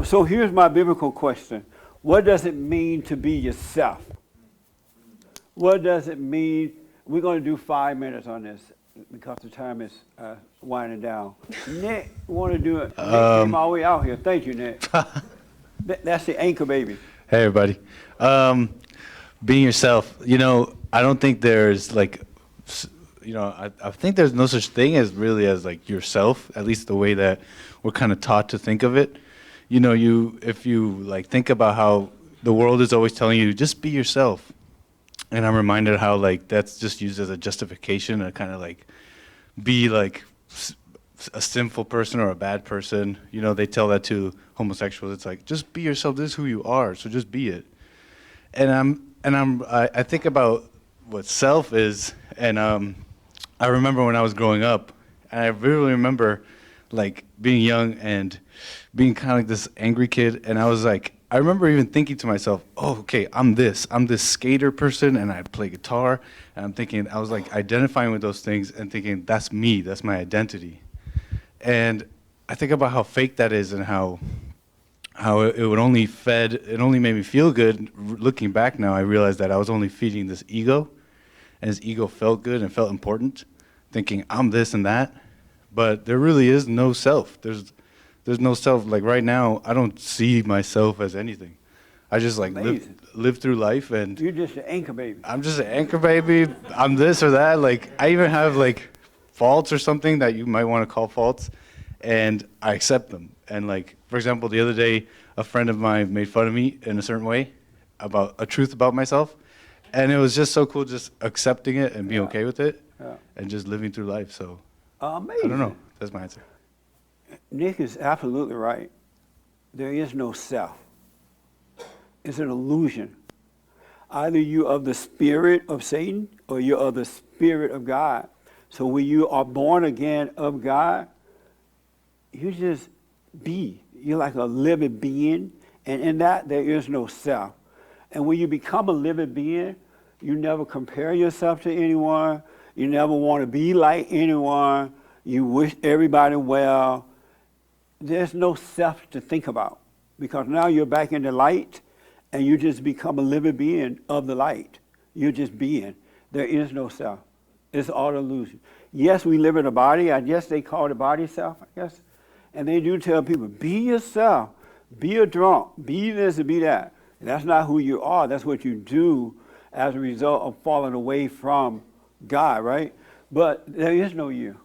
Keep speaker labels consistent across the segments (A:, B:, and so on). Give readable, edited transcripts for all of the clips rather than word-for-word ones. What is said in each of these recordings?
A: So here's my biblical question. What does it mean to be yourself? What does it mean? We're going to do 5 minutes on this because the time is winding down. Nick, want to do it? Nick came all the way out here. Thank you, Nick. That's the anchor baby.
B: Hey, everybody. Being yourself, I don't think there's I think there's no such thing as really as like yourself, at least the way that we're kind of taught to think of it. If you like think about how the world is always telling you, just be yourself. And I'm reminded how like that's just used as a justification to kind of like be like a sinful person or a bad person. They tell that to homosexuals. It's like, just be yourself. This is who you are. So just be it. I think about what self is. And I remember when I was growing up, and I really remember like being young and being kind of like this angry kid. And I remember even thinking to myself, oh, okay, I'm this skater person, and I play guitar. And I was like identifying with those things and thinking, that's me, that's my identity. And I think about how fake that is and how it only made me feel good. Looking back now, I realized that I was only feeding this ego, and his ego felt good and felt important, thinking I'm this and that. But there really is no self. There's no self. Like right now, I don't see myself as anything. I just like live through life, and
A: you're just an anchor baby.
B: I'm just an anchor baby. I'm this or that. Like I even have like faults or something that you might want to call faults, and I accept them. And like, for example, the other day, a friend of mine made fun of me in a certain way about a truth about myself, and it was just so cool just accepting it and being okay with it, and just living through life. So
A: amazing.
B: I don't know. That's my answer.
A: Nick is absolutely right. There is no self. It's an illusion. Either you are of the spirit of Satan or you're of the spirit of God. So when you are born again of God, you just be. You're like a living being, and in that there is no self. And when you become a living being, you never compare yourself to anyone. You never want to be like anyone. You wish everybody well. There's no self to think about because now you're back in the light and you just become a living being of the light. You're just being. There is no self. It's all illusion. Yes, we live in a body. I guess they call the body self, I guess. And they do tell people, be yourself. Be a drunk. Be this and be that. And that's not who you are. That's what you do as a result of falling away from God, right? But there is no you.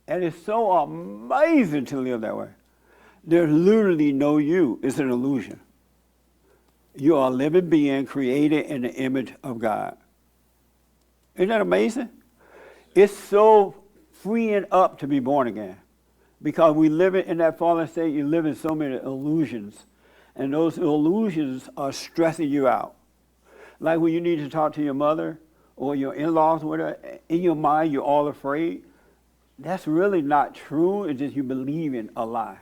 A: And it's so amazing to live that way. There's literally no you. It's an illusion. You are a living being created in the image of God. Isn't that amazing? It's so freeing up to be born again. Because we live in that fallen state, you live in so many illusions. And those illusions are stressing you out. Like when you need to talk to your mother or your in-laws or whatever, in your mind you're all afraid. That's really not true. It's just you believe in a lie.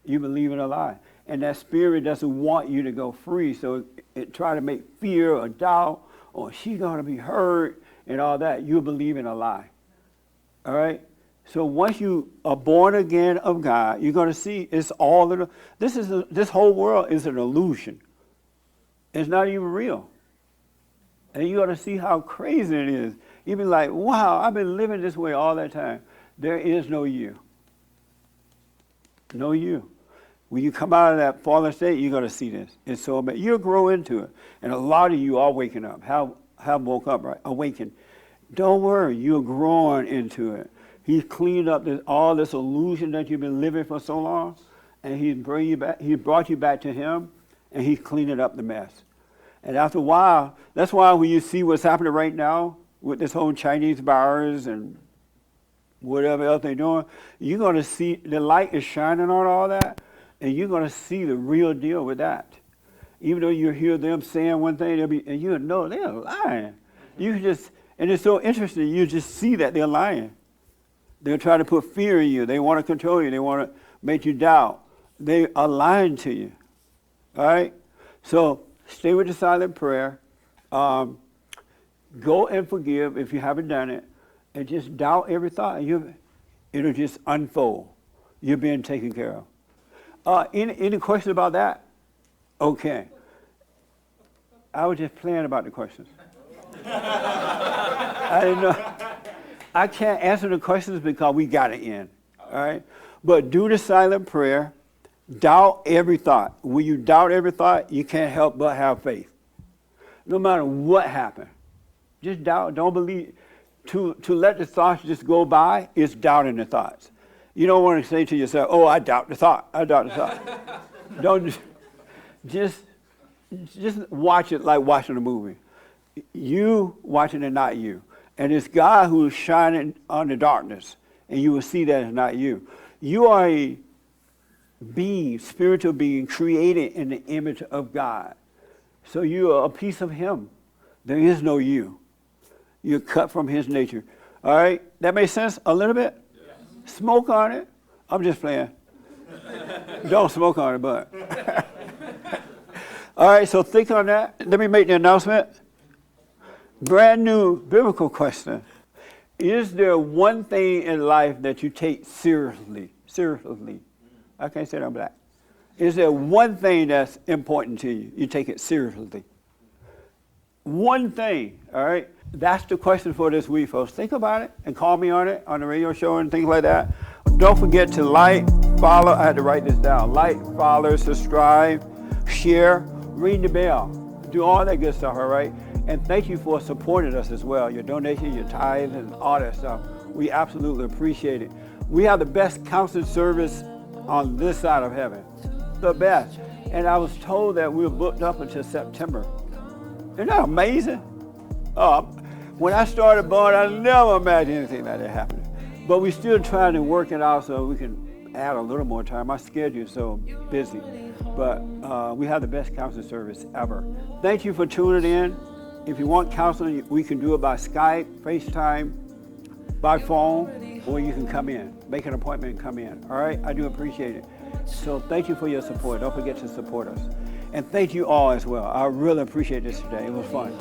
A: You believe in a lie. And that spirit doesn't want you to go free. So it try to make fear or doubt or she's going to be hurt and all that. You believe in a lie. All right? So once you are born again of God, you're going to see it's all this whole world is an illusion. It's not even real. And you're going to see how crazy it is. You be like, wow, I've been living this way all that time. There is no you. No you. When you come out of that fallen state, you're going to see this. It's so bad. You'll grow into it. And a lot of you are waking up. Have woke up, right? Awakened. Don't worry. You're growing into it. He's cleaned up all this illusion that you've been living for so long. And He brought you back to Him. And He's cleaning up the mess. And after a while, that's why when you see what's happening right now, with this whole Chinese virus and whatever else they're doing, you're going to see the light is shining on all that, and you're going to see the real deal with that. Even though you hear them saying one thing, and you know they're lying. And it's so interesting, you just see that they're lying. They're trying to put fear in you. They want to control you. They want to make you doubt. They are lying to you. All right? So stay with the silent prayer. Go and forgive if you haven't done it, and just doubt every thought. It'll just unfold. You're being taken care of. Any questions about that? Okay. I was just playing about the questions. I didn't know. I can't answer the questions because we got it in. All right? But do the silent prayer. Doubt every thought. When you doubt every thought, you can't help but have faith. No matter what happened. Just doubt. Don't believe. To let the thoughts just go by is doubting the thoughts. You don't want to say to yourself, oh, I doubt the thought. I doubt the thought. Don't just watch it like watching a movie. You watching it, not you. And it's God who is shining on the darkness, and you will see that it's not you. You are a being, spiritual being, created in the image of God. So you are a piece of Him. There is no you. You're cut from His nature. All right? That makes sense a little bit? Yes. Smoke on it. I'm just playing. Don't smoke on it, but. All right, so think on that. Let me make the announcement. Brand new biblical question. Is there one thing in life that you take seriously? Seriously. I can't say that I'm black. Is there one thing that's important to you? You take it seriously. One thing, all right? That's the question for this week, folks. Think about it and call me on it on the radio show and things like that. Don't forget to like, follow. I had to write this down. Like, follow, subscribe, share, ring the bell. Do all that good stuff, all right? And thank you for supporting us as well. Your donation, your tithes, and all that stuff. We absolutely appreciate it. We have the best counseling service on this side of heaven. The best. And I was told that we were booked up until September. Isn't that amazing? When I started Bond, I never imagined anything like that happening. But we're still trying to work it out so we can add a little more time. My schedule is so busy. But we have the best counseling service ever. Thank you for tuning in. If you want counseling, we can do it by Skype, FaceTime, by phone, or you can come in. Make an appointment and come in. All right? I do appreciate it. So thank you for your support. Don't forget to support us. And thank you all as well. I really appreciate this today. It was fun.